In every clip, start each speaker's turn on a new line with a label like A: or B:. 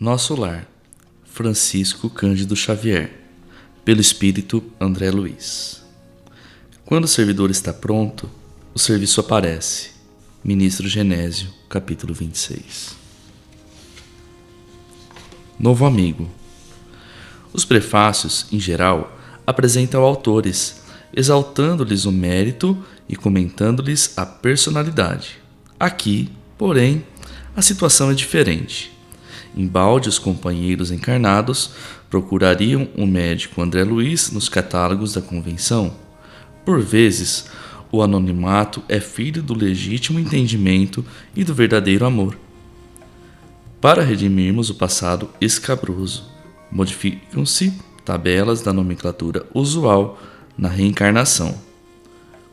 A: Nosso Lar, Francisco Cândido Xavier, pelo Espírito André Luiz. Quando o servidor está pronto, o serviço aparece. Ministro Genésio, capítulo 26. Novo amigo. Os prefácios, em geral, apresentam autores, exaltando-lhes o mérito e comentando-lhes a personalidade. Aqui, porém, a situação é diferente. Embalde, os companheiros encarnados procurariam o médico André Luiz nos catálogos da convenção. Por vezes, o anonimato é filho do legítimo entendimento e do verdadeiro amor. Para redimirmos o passado escabroso, modificam-se tabelas da nomenclatura usual na reencarnação.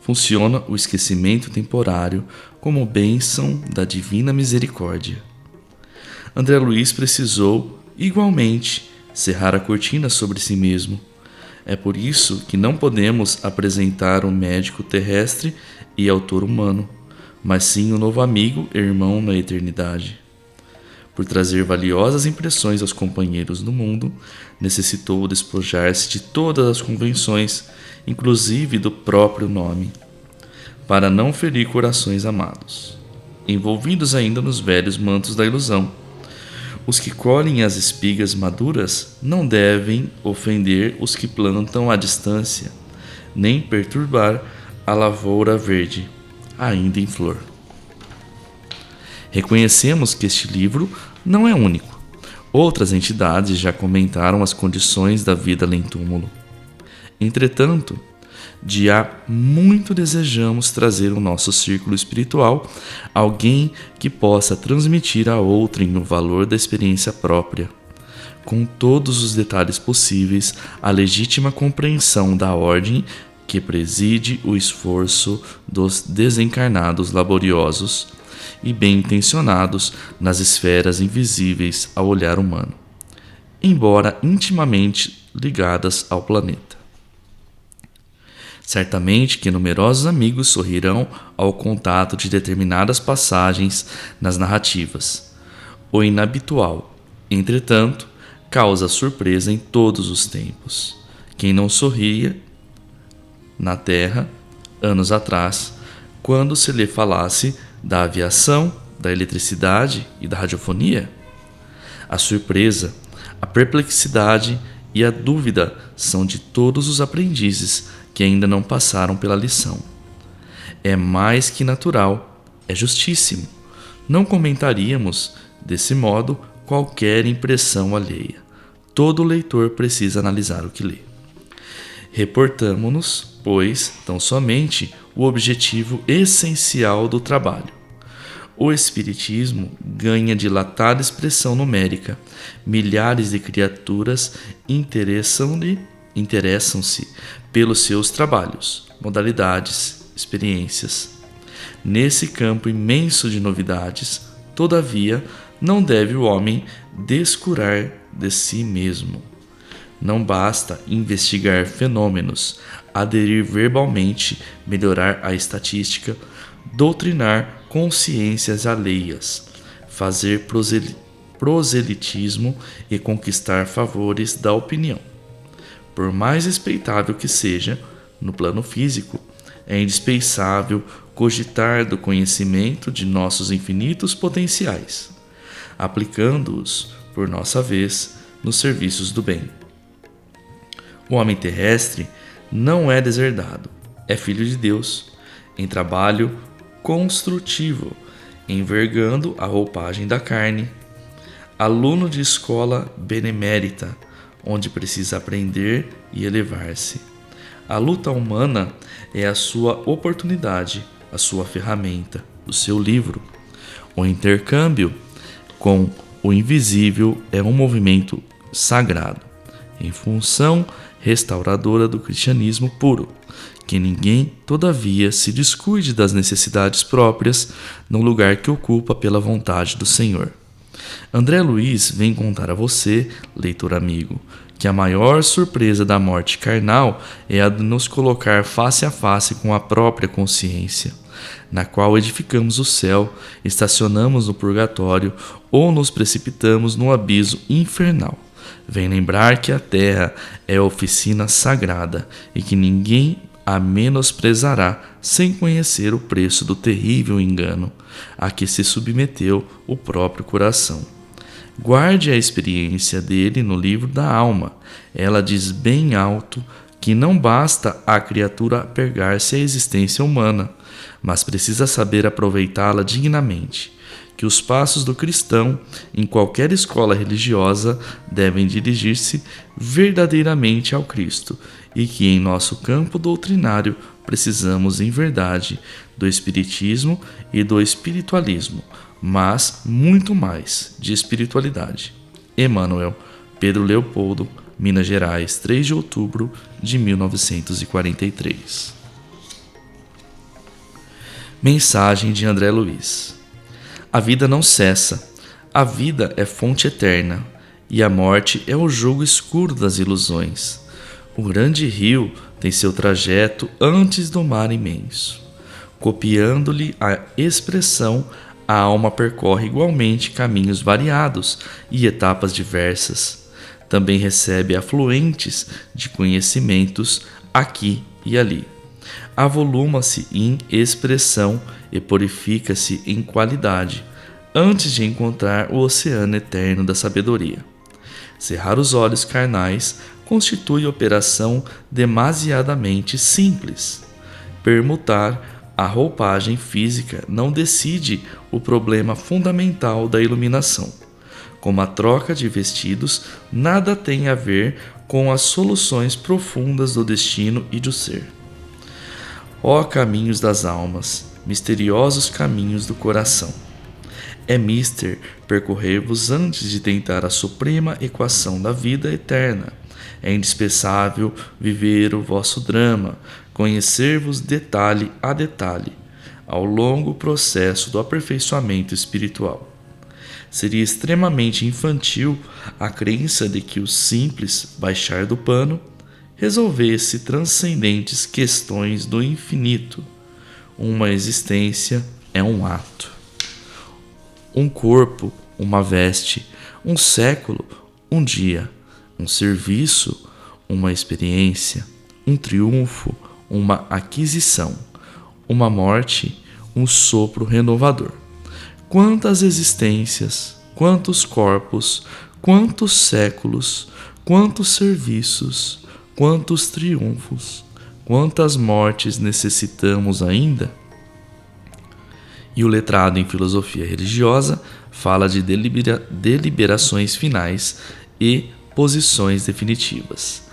A: Funciona o esquecimento temporário como bênção da divina misericórdia. André Luiz precisou, igualmente, cerrar a cortina sobre si mesmo. É por isso que não podemos apresentar um médico terrestre e autor humano, mas sim um novo amigo e irmão na eternidade. Por trazer valiosas impressões aos companheiros do mundo, necessitou despojar-se de todas as convenções, inclusive do próprio nome, para não ferir corações amados, envolvidos ainda nos velhos mantos da ilusão. Os que colhem as espigas maduras não devem ofender os que plantam à distância, nem perturbar a lavoura verde, ainda em flor. Reconhecemos que este livro não é único. Outras entidades já comentaram as condições da vida além-túmulo. Entretanto, de há muito desejamos trazer ao nosso círculo espiritual alguém que possa transmitir a outrem o valor da experiência própria, com todos os detalhes possíveis, a legítima compreensão da ordem que preside o esforço dos desencarnados laboriosos e bem intencionados nas esferas invisíveis ao olhar humano, embora intimamente ligadas ao planeta. Certamente que numerosos amigos sorrirão ao contato de determinadas passagens nas narrativas. O inabitual, entretanto, causa surpresa em todos os tempos. Quem não sorria na Terra, anos atrás, quando se lhe falasse da aviação, da eletricidade e da radiofonia? A surpresa, a perplexidade e a dúvida são de todos os aprendizes que ainda não passaram pela lição. É mais que natural, é justíssimo. Não comentaríamos, desse modo, qualquer impressão alheia. Todo leitor precisa analisar o que lê. Reportamo-nos, pois, tão somente o objetivo essencial do trabalho. O Espiritismo ganha dilatada expressão numérica. Milhares de criaturas interessam-se pelos seus trabalhos, modalidades, experiências. Nesse campo imenso de novidades, todavia, não deve o homem descurar de si mesmo. Não basta investigar fenômenos, aderir verbalmente, melhorar a estatística, doutrinar consciências alheias, fazer proselitismo e conquistar favores da opinião. Por mais respeitável que seja, no plano físico, é indispensável cogitar do conhecimento de nossos infinitos potenciais, aplicando-os, por nossa vez, nos serviços do bem. O homem terrestre não é deserdado, é filho de Deus, em trabalho construtivo, envergando a roupagem da carne, aluno de escola benemérita, onde precisa aprender e elevar-se. A luta humana é a sua oportunidade, a sua ferramenta, o seu livro. O intercâmbio com o invisível é um movimento sagrado, em função restauradora do cristianismo puro, que ninguém, todavia, se descuide das necessidades próprias no lugar que ocupa pela vontade do Senhor. André Luiz vem contar a você, leitor amigo, que a maior surpresa da morte carnal é a de nos colocar face a face com a própria consciência, na qual edificamos o céu, estacionamos no purgatório ou nos precipitamos no abismo infernal. Vem lembrar que a terra é oficina sagrada e que ninguém a menosprezará sem conhecer o preço do terrível engano a que se submeteu o próprio coração. Guarde a experiência dele no livro da alma. Ela diz bem alto que não basta a criatura apegar-se à existência humana, mas precisa saber aproveitá-la dignamente, que os passos do cristão, em qualquer escola religiosa, devem dirigir-se verdadeiramente ao Cristo, e que em nosso campo doutrinário precisamos, em verdade, do espiritismo e do espiritualismo, mas muito mais de espiritualidade. Emmanuel, Pedro Leopoldo, Minas Gerais, 3 de outubro de 1943. Mensagem de André Luiz. A vida não cessa, a vida é fonte eterna, e a morte é o jogo escuro das ilusões. O grande rio tem seu trajeto antes do mar imenso. Copiando-lhe a expressão, a alma percorre igualmente caminhos variados e etapas diversas. Também recebe afluentes de conhecimentos aqui e ali. Avoluma-se em expressão e purifica-se em qualidade, antes de encontrar o oceano eterno da sabedoria. Cerrar os olhos carnais constitui operação demasiadamente simples. Permutar a roupagem física não decide o problema fundamental da iluminação. Como a troca de vestidos nada tem a ver com as soluções profundas do destino e do ser. Ó caminhos das almas, misteriosos caminhos do coração! É mister percorrer-vos antes de tentar a suprema equação da vida eterna. É indispensável viver o vosso drama, conhecer-vos detalhe a detalhe, ao longo processo do aperfeiçoamento espiritual. Seria extremamente infantil a crença de que o simples baixar do pano resolvesse transcendentes questões do infinito. Uma existência é um ato. Um corpo, uma veste, um século, um dia, um serviço, uma experiência, um triunfo, uma aquisição, uma morte, um sopro renovador. Quantas existências, quantos corpos, quantos séculos, quantos serviços, quantos triunfos, quantas mortes necessitamos ainda? E o letrado em filosofia religiosa fala de deliberações finais e posições definitivas.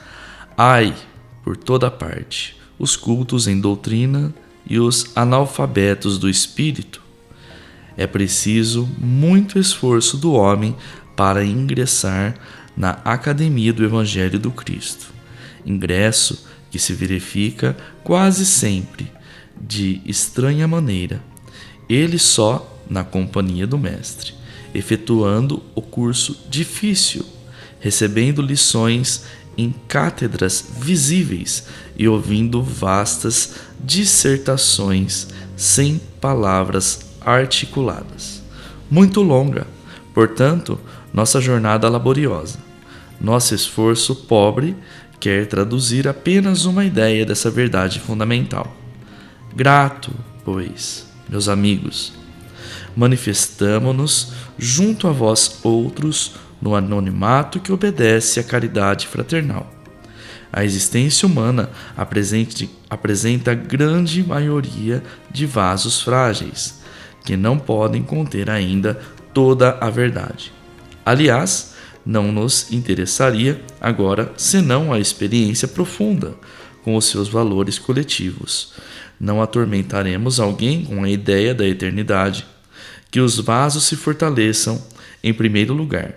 A: Ai, por toda parte, os cultos em doutrina e os analfabetos do espírito. É preciso muito esforço do homem para ingressar na Academia do Evangelho do Cristo. Ingresso que se verifica quase sempre de estranha maneira. Ele só na companhia do Mestre, efetuando o curso difícil, recebendo lições em cátedras visíveis e ouvindo vastas dissertações sem palavras articuladas. Muito longa, portanto, nossa jornada laboriosa. Nosso esforço pobre quer traduzir apenas uma ideia dessa verdade fundamental. Grato, pois, meus amigos, manifestamo-nos junto a vós outros no anonimato que obedece à caridade fraternal. A existência humana apresenta grande maioria de vasos frágeis, que não podem conter ainda toda a verdade. Aliás, não nos interessaria agora senão a experiência profunda com os seus valores coletivos. Não atormentaremos alguém com a ideia da eternidade. Que os vasos se fortaleçam em primeiro lugar.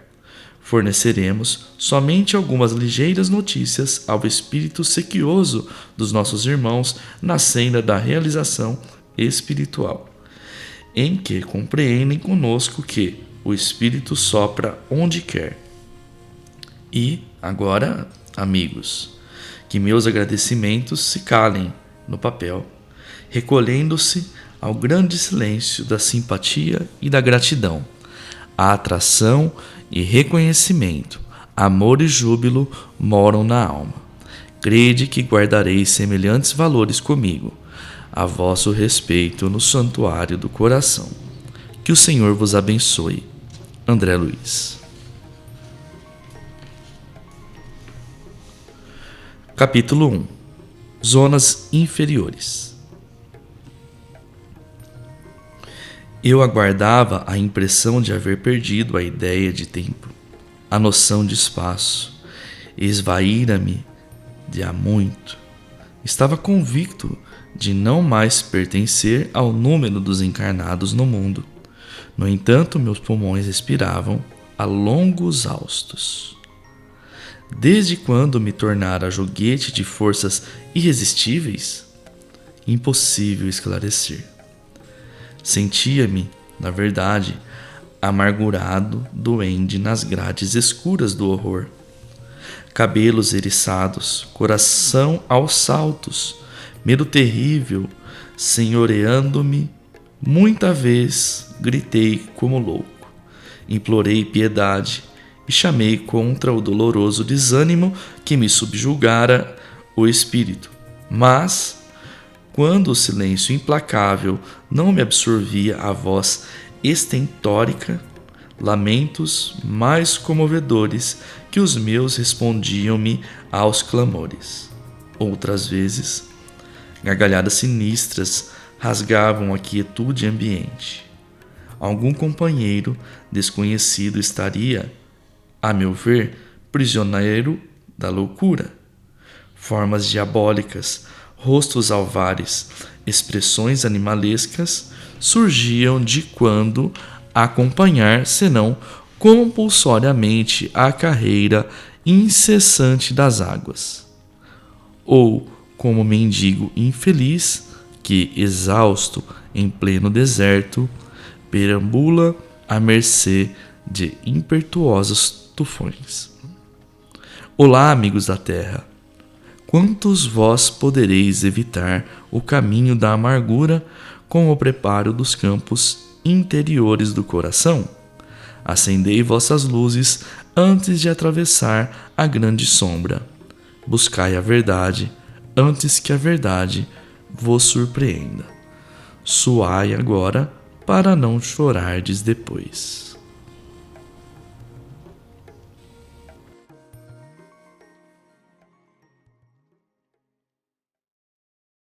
A: Forneceremos somente algumas ligeiras notícias ao espírito sequioso dos nossos irmãos na senda da realização espiritual, em que compreendem conosco que o espírito sopra onde quer. E agora, amigos, que meus agradecimentos se calem no papel, recolhendo-se ao grande silêncio da simpatia e da gratidão. A atração e reconhecimento, amor e júbilo moram na alma. Crede que guardareis semelhantes valores comigo, a vosso respeito no santuário do coração. Que o Senhor vos abençoe. André Luiz. Capítulo 1. Zonas inferiores. Eu aguardava a impressão de haver perdido a ideia de tempo, a noção de espaço. Esvaíra-me de há muito. Estava convicto de não mais pertencer ao número dos encarnados no mundo. No entanto, meus pulmões respiravam a longos haustos. Desde quando me tornara joguete de forças irresistíveis? Impossível esclarecer. Sentia-me, na verdade, amargurado, doente nas grades escuras do horror. Cabelos eriçados, coração aos saltos, medo terrível, senhoreando-me. Muita vez gritei como louco, implorei piedade e chamei contra o doloroso desânimo que me subjugara o espírito. Mas, quando o silêncio implacável não me absorvia a voz estentórica, lamentos mais comovedores que os meus respondiam-me aos clamores. Outras vezes, gargalhadas sinistras rasgavam a quietude ambiente. Algum companheiro desconhecido estaria, a meu ver, prisioneiro da loucura. Formas diabólicas, rostos alvares, expressões animalescas surgiam de quando a acompanhar, senão compulsoriamente, a carreira incessante das águas. Ou como mendigo infeliz que, exausto em pleno deserto, perambula à mercê de impetuosos tufões. Olá, amigos da terra! Quantos vós podereis evitar o caminho da amargura com o preparo dos campos interiores do coração? Acendei vossas luzes antes de atravessar a grande sombra. Buscai a verdade antes que a verdade vos surpreenda. Suai agora para não chorardes depois.